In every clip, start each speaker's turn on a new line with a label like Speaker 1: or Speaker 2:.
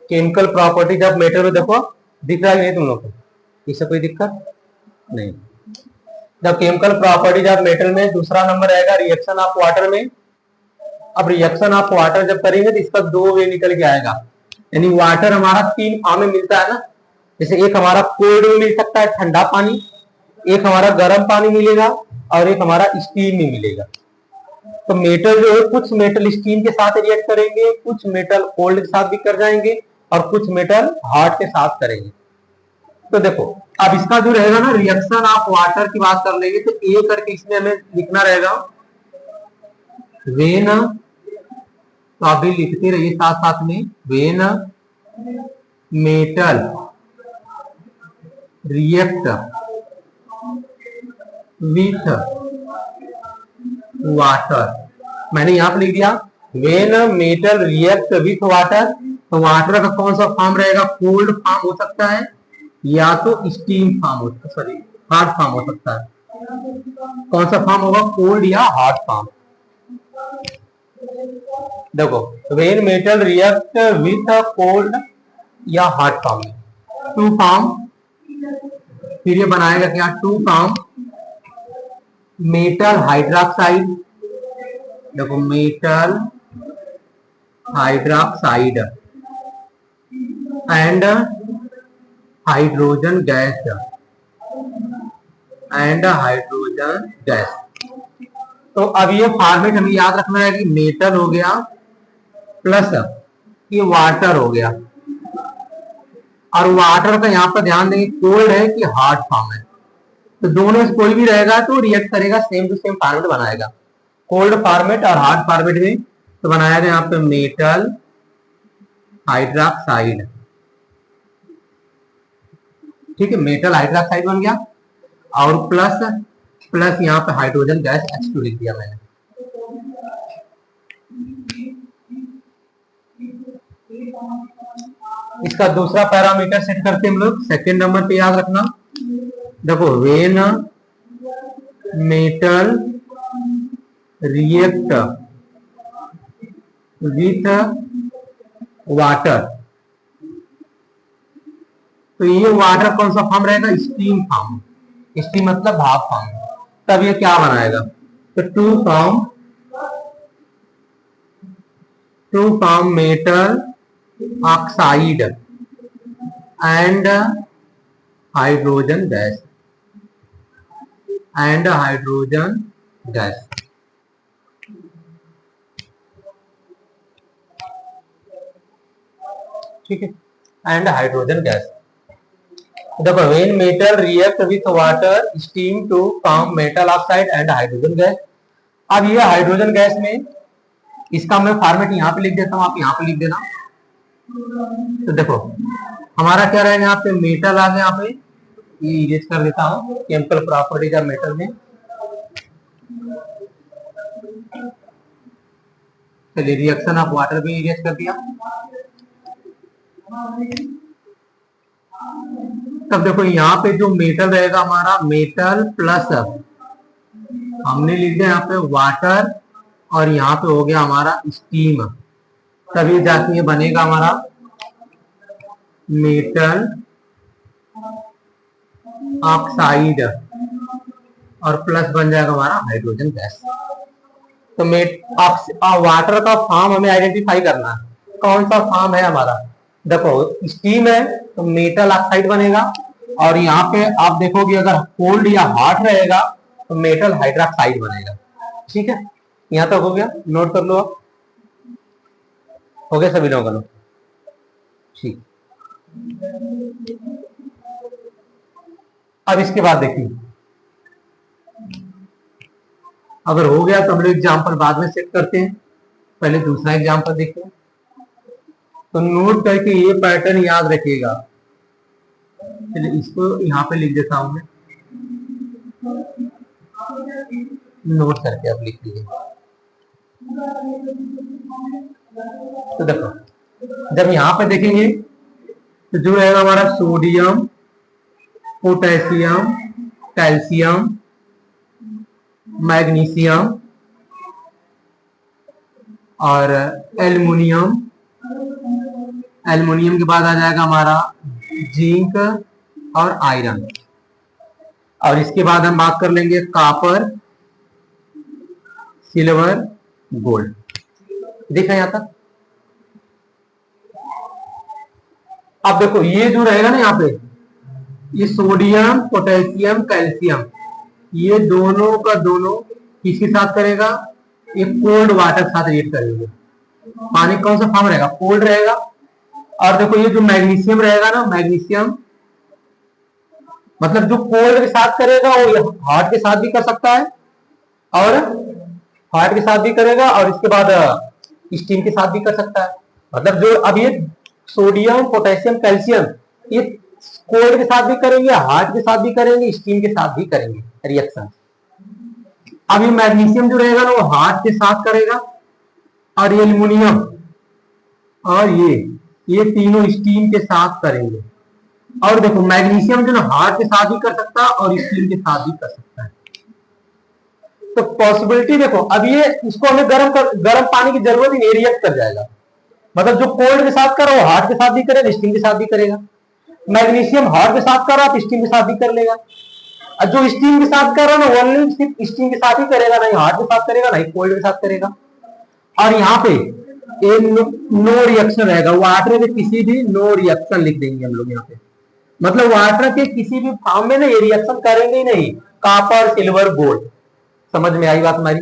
Speaker 1: Chemical properties of metal में देखो दिख रहा है नहीं तुम लोग को, इससे कोई दिक्कत नहीं। जब केमिकल प्रॉपर्टीज ऑफ मेटल में दूसरा नंबर आएगा रिएक्शन ऑफ वाटर में। अब रिएक्शन ऑफ वाटर जब करेंगे तो इसका दो वे निकल के आएगा, यानी वाटर हमारा तीन फॉर्म में मिलता है ना। जैसे एक हमारा कोल्ड में मिल सकता है ठंडा पानी, एक हमारा गर्म पानी मिलेगा और एक हमारा स्टीम में मिलेगा। तो मेटल जो है कुछ मेटल स्टीम के साथ रिएक्ट करेंगे, कुछ मेटल कोल्ड के साथ भी कर जाएंगे और कुछ मेटल हॉट के साथ करेंगे। तो देखो अब इसका जो रहेगा ना रिएक्शन ऑफ वाटर की बात कर लेंगे तो ए करके इसमें हमें लिखना रहेगा वेन, तो अभी लिखते रहिए साथ साथ में, when metal react with water, मैंने यहां पर लिख दिया when metal react with water. तो वाटर का कौन सा फॉर्म रहेगा, कोल्ड फॉर्म हो सकता है या तो स्टीम फॉर्म हो, सॉरी हॉट फॉर्म हो सकता है। कौन सा फॉर्म होगा, कोल्ड या हॉट फॉर्म। देखो when metal react with cold या हॉट फॉर्म, टू फॉर्म, फिर ये बनाएगा क्या, टू फॉर्म मेटल हाइड्रोक्साइड। देखो metal hydroxide and hydrogen gas, and hydrogen gas. तो अब ये फॉर्मेट हमें याद रखना है कि मेटल हो गया प्लस ये वाटर हो गया, और वाटर का यहाँ पर ध्यान देंगे कोल्ड है कि हॉट फॉर्म है। तो दोनों से कोई भी रहेगा तो रिएक्ट करेगा, सेम टू सेम फॉर्मेट बनाएगा, कोल्ड फॉर्मेट और हॉट फॉर्मेट में। तो बनाया गया यहाँ पे मेटल हाइड्रोक्साइड, ठीक है, मेटल हाइड्रोक्साइड बन गया, और प्लस यहाँ पे हाइड्रोजन गैस H2 लिख दिया मैंने। इसका दूसरा पैरामीटर सेट करते हैं हम लोग, सेकेंड नंबर पे याद रखना। देखो when metal react with water, तो ये वाटर कौन सा फॉर्म रहेगा, स्टीम फॉर्म। स्टीम मतलब भाप फॉर्म। तब ये क्या बनाएगा, तो to form metal oxide and hydrogen gas, ठीक है, एंड हाइड्रोजन गैस। देखो when metal react with water steam to form metal oxide and hydrogen gas. अब ये हाइड्रोजन गैस में इसका मैं फॉर्मेट यहाँ पे लिख देता हूँ, आप यहाँ पे लिख देना। तो देखो हमारा क्या रहेगा, यहाँ पे मेटल आ गया, यहाँ पे ये इरेज कर देता हूँ केमिकल प्रॉपर्टीज ऑफ मेटल में। चलिए रिएक्शन ऑफ वाटर भी इरेज कर दिया। तब देखो यहाँ पे जो मेटल रहेगा हमारा, मेटल प्लस हमने लिख दिया यहाँ पे वाटर, और यहाँ पे हो गया हमारा स्टीम। तब ये जाके ये बनेगा हमारा मेटल ऑक्साइड, और प्लस बन जाएगा हमारा हाइड्रोजन गैस। तो वाटर का फॉर्म हमें आइडेंटिफाई करना है, कौन सा फॉर्म है हमारा। देखो स्टीम है तो मेटल ऑक्साइड बनेगा, और यहाँ पे आप देखोगे अगर कोल्ड या हॉट रहेगा तो मेटल हाइड्रोक्साइड बनेगा। ठीक है, यहाँ तक हो गया, नोट कर लो आप, हो गया सभी लोगों का। ठीक, अब इसके बाद देखिए, अगर हो गया तो हम लोग एग्जाम्पल बाद में सेट करते हैं, पहले दूसरा एग्जाम्पल देखते हैं। तो नोट करके ये पैटर्न याद रखिएगा। चलिए इसको यहाँ पे लिख देता हूं मैं, नोट करके आप लिख लीजिए। तो देखो जब यहाँ पे देखेंगे तो जो रहेगा हमारा सोडियम, पोटेशियम, कैल्शियम, मैग्नीशियम और एल्युमिनियम एल्युमिनियम के बाद आ जाएगा हमारा जिंक और आयरन, और इसके बाद हम बात कर लेंगे कॉपर, सिल्वर, गोल्ड। देखा यहां तक। अब देखो ये जो रहेगा ना यहाँ पे, ये सोडियम, पोटेशियम, कैल्शियम, ये दोनों का दोनों किसके साथ करेगा, ये कोल्ड वाटर के साथ रिएक्ट करेंगे। पानी कौन सा फॉर्म रहेगा, कोल्ड रहेगा। और देखो ये जो मैग्नीशियम रहेगा ना, मैग्नीशियम मतलब जो कोल्ड के साथ करेगा वो हॉट के साथ भी कर सकता है, और हॉट के साथ भी करेगा, और इसके बाद स्टीम के साथ भी कर सकता है। मतलब जो अब ये सोडियम, पोटेशियम, कैल्शियम, ये कोल्ड के साथ भी करेंगे, हॉट के साथ भी करेंगे, स्टीम के साथ भी करेंगे रिएक्शन। अब ये मैग्नीशियम जो रहेगा ना वो हॉट के साथ करेगा, और ये एल्युमिनियम और ये तीनों स्टीम के साथ करेंगे। और देखो मैग्नीशियम जो ना हॉट के साथ भी कर सकता है और स्टीम के साथ भी कर सकता है। तो पॉसिबिलिटी देखो, अब ये इसको हमें गर्म पानी की जरूरत ही नहीं, रिएक्ट कर जाएगा। मतलब जो कोल्ड के साथ करो वो हॉट के साथ भी करेगा, स्टीम के साथ भी करेगा। मैग्नीशियम हॉट के साथ कर रहा तो स्टीम के साथ भी कर लेगा, और जो स्टीम के साथ कर रहा ना ओनली सिर्फ स्टीम के साथ ही करेगा, नहीं हॉट के साथ करेगा नहीं कोल्ड के साथ करेगा। और यहाँ पे नो रिएक्शन रहेगा, वाटर में किसी भी नो रिएक्शन लिख देंगे हम लोग यहाँ पे। मतलब वाटर के किसी भी फॉर्म में ना ये रिएक्शन करेंगे ही नहीं, कॉपर, सिल्वर, गोल्ड। समझ में आई बात हमारी।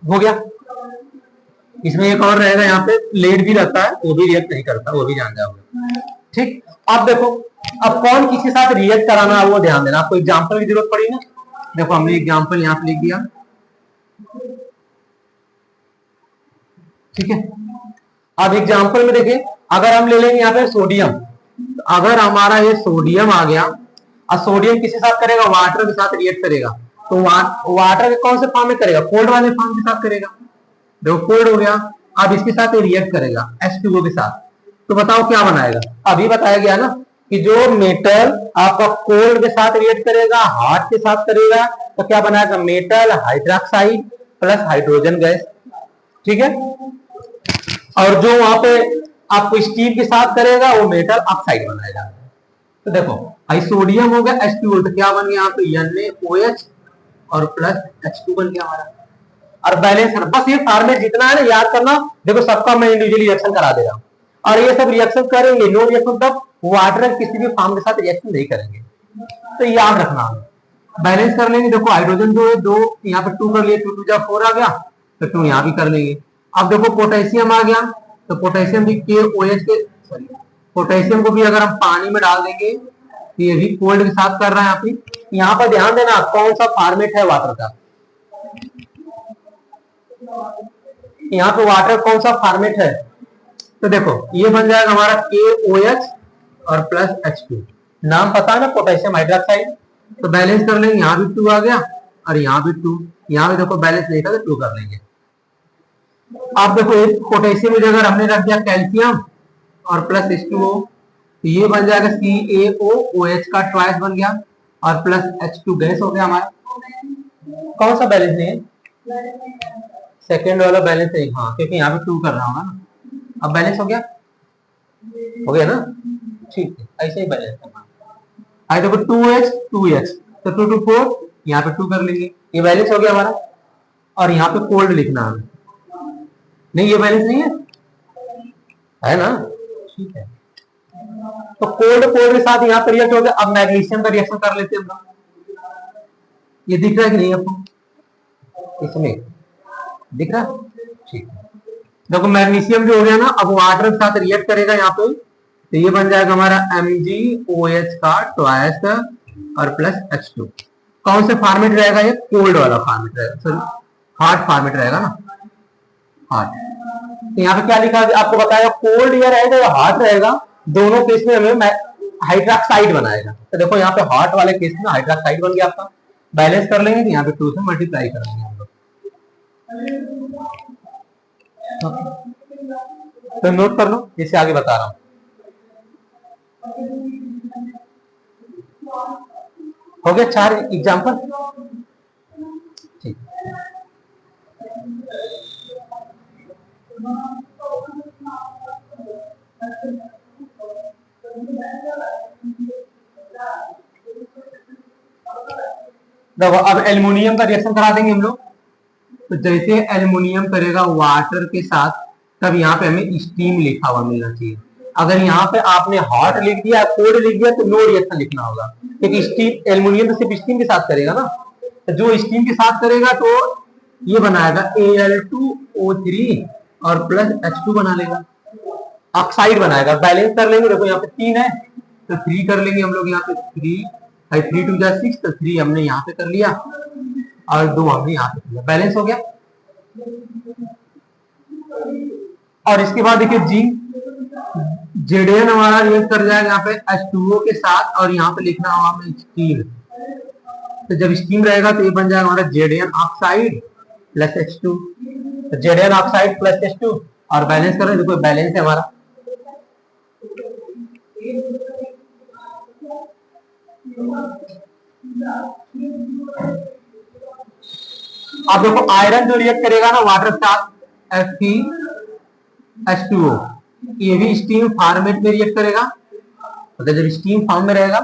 Speaker 1: हो गया। इसमें एक और रहेगा, यहाँ पे लेड भी रहता है, वो भी रिएक्ट नहीं करता, वो भी जान जाओगे। ठीक। अब देखो, अब कौन किसके साथ रिएक्ट कराना है वो ध्यान देना। आपको एग्जांपल की जरूरत पड़ी ना, देखो हमने एग्जांपल यहाँ पे लिख दिया। ठीक है। अब एग्जांपल में देखिए, अगर हम ले लेंगे यहाँ पे सोडियम, अगर हमारा ये सोडियम आ गया और सोडियम किसके साथ करेगा, वाटर के साथ रिएक्ट करेगा, तो वाटर के कौन से फॉर्म में करेगा, कोल्ड वाले फॉर्म के साथ करेगा। देखो कोल्ड हो गया, अब इसके साथ रिएक्ट करेगा H2O के साथ, तो बताओ क्या बनाएगा। अभी बताया गया ना कि जो मेटल आपका कोल्ड के साथ रिएक्ट करेगा, हॉट के साथ करेगा, तो क्या बनाएगा, metal hydroxide plus hydrogen gas. ठीक है। और जो वहां पे आपको स्टीम के साथ करेगा वो मेटल ऑक्साइड बनाएगा। तो देखो सोडियम हो गया H2O, तो क्या बन गया यहाँ पे NaOH और प्लस H2 बन गया हमारा। और बैलेंस बस ये फॉर्मेट जितना है ना याद करना। देखो सबका मैं इंडिविजुअली रिएक्शन करा दे रहा हूँ, और ये सब रिएक्शन करेंगे नो रिएक्शन, तब वाटर किसी भी फॉर्म के साथ रिएक्शन नहीं करेंगे, तो याद रखना। बैलेंस कर लेंगे। देखो हाइड्रोजन जो है 2 यहाँ पे 2 कर लिए, 2 2 जा 4 आ गया, तो 2 यहाँ भी कर लेंगे। अब देखो पोटेशियम आ गया, तो पोटेशियम भी KOH के सॉरी पोटेशियम को भी अगर हम पानी में डाल देंगे तो ये भी कोल्ड के साथ कर रहा है। यहाँ पर ध्यान देना कौन सा फॉर्मेट है वाटर का, यहाँ पे वाटर कौन सा फॉर्मेट है। तो देखो ये बन जाएगा हमारा KOH और प्लस H2, नाम पता है ना पोटेशियम हाइड्रोक्साइड। तो बैलेंस कर लेंगे, यहाँ भी 2 आ गया और यहाँ भी 2, यहाँ भी देखो बैलेंस नहीं था तो 2 कर लेंगे। आप देखो पोटेशियम की जगह हमने रख दिया कैल्शियम और प्लस H2O, तो ये बन जाएगा CaOOH का ट्वाइस बन गया और प्लस H2 गैस हो गया हमारा। कौन सा बैलेंस नहीं है, सेकेंड वाला बैलेंस नहीं, हाँ क्योंकि यहाँ पे 2 कर रहा होगा ना। अब बैलेंस हो गया ना, ठीक है, ऐसे ही बैलेंस करना। आई देखो 2H 2H, तो 2 2 4, यहाँ पे 2 कर लेंगे, ये बैलेंस हो गया हमारा। और यहाँ पे कोल्ड लिखना है, नहीं ये बैलेंस नहीं है ना, ठीक है। तो कोल्ड के साथ यहाँ पर रिएक्ट हो गया। अब मैग्नीशियम का रिएक्शन कर लेते हैं हम लोग। ये दिख रहा है कि नहीं आपको, इसमें दिख रहा, ठीक है। देखो मैग्नीशियम जो हो गया ना, अब वाटर के साथ रिएक्ट करेगा यहाँ पे, तो ये बन जाएगा हमारा MgOH का ट्वाइस और प्लस H2। कौन से फॉर्मेट रहेगा? ये कोल्ड वाला फॉर्मेट रहेगा, सॉरी हॉट फॉर्मेट रहेगा ना, हॉट। तो यहाँ पे क्या लिखा है आपको बताया, कोल्ड या रहेगा या हॉट रहेगा, दोनों केस में हमें हाइड्रोक्साइड बनाएगा। तो देखो यहाँ पे हॉट वाले केस में हाइड्रोक्साइड बन गया आपका। बैलेंस कर लेंगे तो यहाँ पे 2 से मल्टीप्लाई करेंगे हम लोग। तो नोट कर लो, इसे आगे बता रहा हूं। हो गया 4 एग्जाम्पल, ठीक। देखो अब एल्युमिनियम का रिएक्शन करा देंगे हम लोग। तो जैसे एल्युमिनियम करेगा वाटर के साथ, तब यहाँ पे हमें स्टीम लिखा हुआ मिलना चाहिए। अगर यहाँ पे आपने हॉट लिख दिया, कोल्ड लिख दिया, तो नो रिएक्शन लिखना होगा, क्योंकि स्टीम एल्युमिनियम तो सिर्फ स्टीम के साथ करेगा ना। तो जो स्टीम के साथ करेगा तो ये बनाएगा Al2O3 और प्लस H2 बना लेगा, ऑक्साइड बनाएगा। बैलेंस कर लेंगे, देखो यहाँ पे 3 है तो 3 कर लेंगे हम लोग। यहाँ पे 3 2 जा 6, तो 3 हमने यहाँ पे कर लिया और 2 हमने यहाँ पे कर लिया, बैलेंस हो गया। और इसके बाद देखिए Zn हमारा रिएक्ट कर जाएगा यहाँ पे H2O के साथ, और यहाँ पे लिखना होगा हमें स्टीम। तो जब स्टीम रहेगा तो ये बन जाएगा हमारा Zn ऑक्साइड प्लस H2, तो Zn ऑक्साइड प्लस H2। और बैलेंस करें, देखो बैलेंस है हमारा। अब देखो आयरन जो रिएक्ट करेगा ना वाटर के साथ Fe2H2O, ये भी स्टीम फॉर्मेट में रिएक्ट करेगा। मतलब जब स्टीम फॉर्म में रहेगा,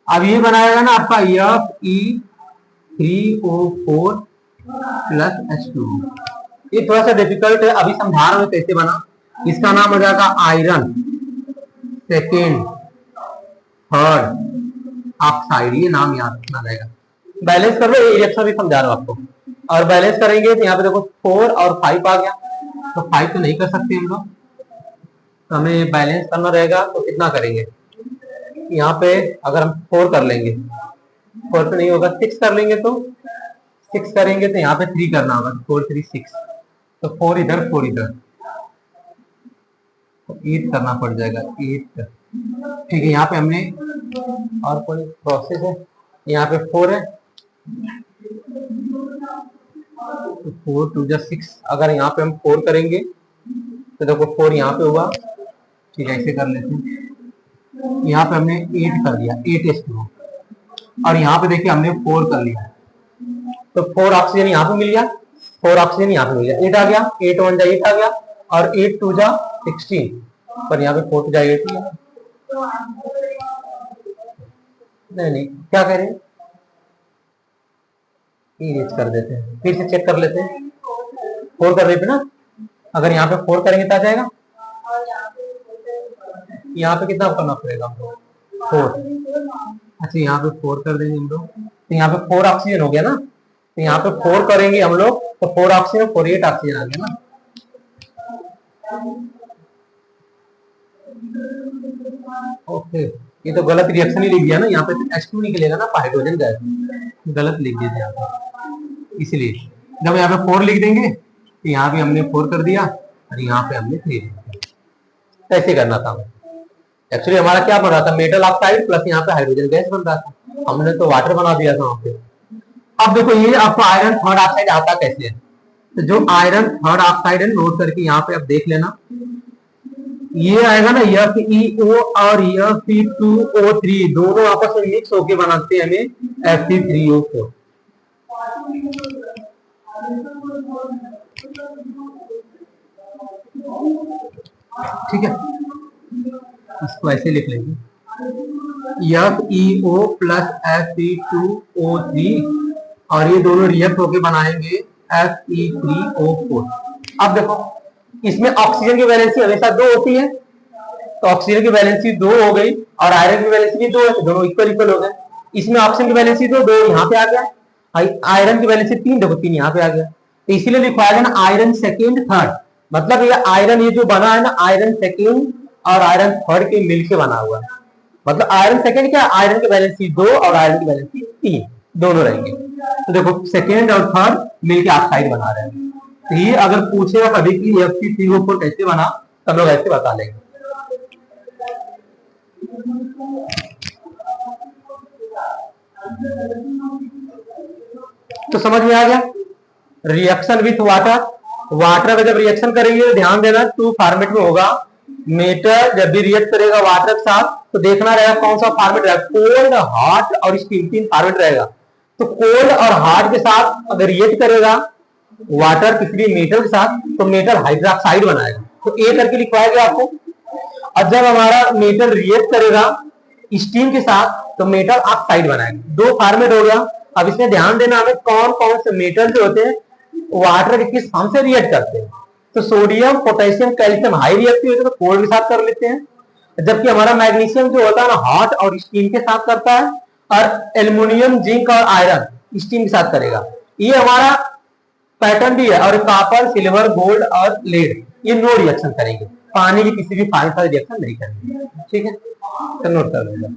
Speaker 1: अब ये बनाएगा ना आपका Fe3O4 प्लस H2O। ये थोड़ा सा डिफिकल्ट है, अभी समझा रहा हूं कैसे बना। इसका नाम हो जाएगा आयरन सेकेंड थर्ड ऑक्साइड, ये नाम याद रखना रहेगा। बैलेंस कर लो, ये रिएक्शन भी समझा रहा हूं आपको। और बैलेंस करेंगे तो यहाँ पे देखो 4 और 5 आ गया, तो 5 तो नहीं कर सकते हम लोग, तो हमें बैलेंस करना रहेगा। तो कितना करेंगे यहाँ पे, अगर हम 4 कर लेंगे, 4 पे नहीं होगा, 6 कर लेंगे, तो 6 करेंगे तो यहाँ पे 3 करना होगा, 4 3 6, तो 4 इधर 4 इधर, तो 8 करना पड़ जाएगा, 8। ठीक है, यहाँ पे हमने और कोई प्रोसेस है, यहाँ पे 4 है, तो 4 2 जा 6। अगर यहाँ पे हम 4 करेंगे तो देखो 4 यहाँ पे होगा, ठीक है, ऐसे कर लेते हैं। यहाँ पे हमने 8 कर दिया, 8H2O, और यहाँ पे देखिए हमने 4 कर लिया, तो 4 ऑक्सीजन यहाँ पे मिल गया, 4 ऑक्सीजन यहाँ पे मिल गया, 8 आ गया, 8 1 जा 8 आ गया, और 8 2 जा 16, पर यहाँ पे 4 2 जा 8 ही है। नहीं क्या कह रहे हैं, इरेज कर देते हैं, फिर से चेक कर लेते हैं। 4 कर रहे थे ना, अगर यहाँ पे 4 करेंगे तो आ जाएगा। यहाँ पे कितना करना पड़ेगा, 4। अच्छा यहाँ पे 4 कर देंगे हम लोग, तो यहाँ पे 4 ऑक्सीजन हो गया ना, तो यहाँ पे 4 करेंगे हम लोग, तो 4 ऑक्सीजन 4 8 ऑक्सीजन आ गया ना। ओके, ये तो गलत रिएक्शन ही लिख दिया ना, यहाँ पे H2 निकलेगा ना, हाइड्रोजन गैस, गलत लिख दिया यहाँ पे। इसलिए जब यहाँ पे 4 लिख देंगे तो यहाँ पे हमने 4 कर दिया, और यहाँ पे हमने 3 लिख दिया। ऐसे करना था। एक्चुअली हमारा क्या बन रहा था, मेटल ऑक्साइड प्लस यहाँ पे हाइड्रोजन गैस बन रहा था, हमने तो वाटर बना दिया था वहां पे। अब देखो ये आपको आयरन थर्ड ऑक्साइड आता कैसे है, तो जो आयरन थर्ड ऑक्साइड है, नोट करके यहाँ पे आप देख लेना, ये आएगा ना FeO और Fe2O3, दोनों आपस में मिक्स होके बनाते हैं हमें Fe3O4। ठीक है, इसको ऐसे लिख लेंगे, FeO प्लस Fe2O3, और ये दोनों रिएक्ट होके बनाएंगे Fe3O4। अब देखो इसमें ऑक्सीजन की वैलेंसी हमेशा 2 होती है, तो ऑक्सीजन की वैलेंसी 2 हो गई, और आयरन की वैलेंसी भी 2 है, तो दोनों इक्वल इक्वल हो गए। इसमें ऑक्सीजन की वैलेंसी 2 यहाँ पे आ गया, आयरन की वैलेंसी 3, देखो 3 यहाँ पे आ गया, तो इसीलिए लिखवाया गया ना आयरन सेकेंड थर्ड। मतलब ये आयरन, ये जो बना है ना आयरन सेकेंड और आयरन थर्ड के मिलके बना हुआ है। मतलब आयरन सेकेंड क्या, आयरन की वैलेंसी 2 और आयरन की वैलेंसी 3 दोनों रहेंगे। तो देखो सेकेंड और थर्ड मिलके ऑक्साइड बना रहे हैं। तो ये अगर पूछेगा कभी कि FeCO4 कैसे बना, तब लोग ऐसे बता लेंगे। तो समझ में आ गया। रिएक्शन विथ वाटर, वाटर का जब रिएक्शन करेंगे तो ध्यान देना टू फॉर्मेट में होगा। मेटर जब भी रिएक्ट करेगा वाटर के साथ तो देखना रहेगा कौन सा फॉर्मेट रहेगा, कोल्ड, हॉट और स्टीम, 3 फॉर्मेट रहेगा। तो कोल्ड और हॉट के साथ अगर रिएक्ट करेगा वाटर किसी मेटल के साथ तो मेटल हाइड्रोक्साइड बनाएगा, तो ए करके लिखवाएगा आपको। और जब हमारा मेटल रिएक्ट करेगा स्टीम के साथ तो मेटल ऑक्साइड बनाएगा। 2 फॉर्मेट हो गया। अब इसमें ध्यान देना हमें कौन कौन से मेटल जो होते हैं वाटर के किस फॉर्म से रिएक्ट करते हैं। तो sodium, potassium, calcium high reactive होते हैं तो कोल्ड के साथ कर लेते हैं, जबकि हमारा मैग्नीशियम जो होता है ना हॉट और स्टीम के साथ करता है, और एल्युमिनियम, जिंक और आयरन स्टीम के साथ करेगा। ये हमारा पैटर्न भी है। और कॉपर, सिल्वर, गोल्ड और लेड ये नो रिएक्शन करेंगे, पानी की किसी भी पानी का रिएक्शन नहीं करेंगे। ठीक है, तो नोट कर लेंगे।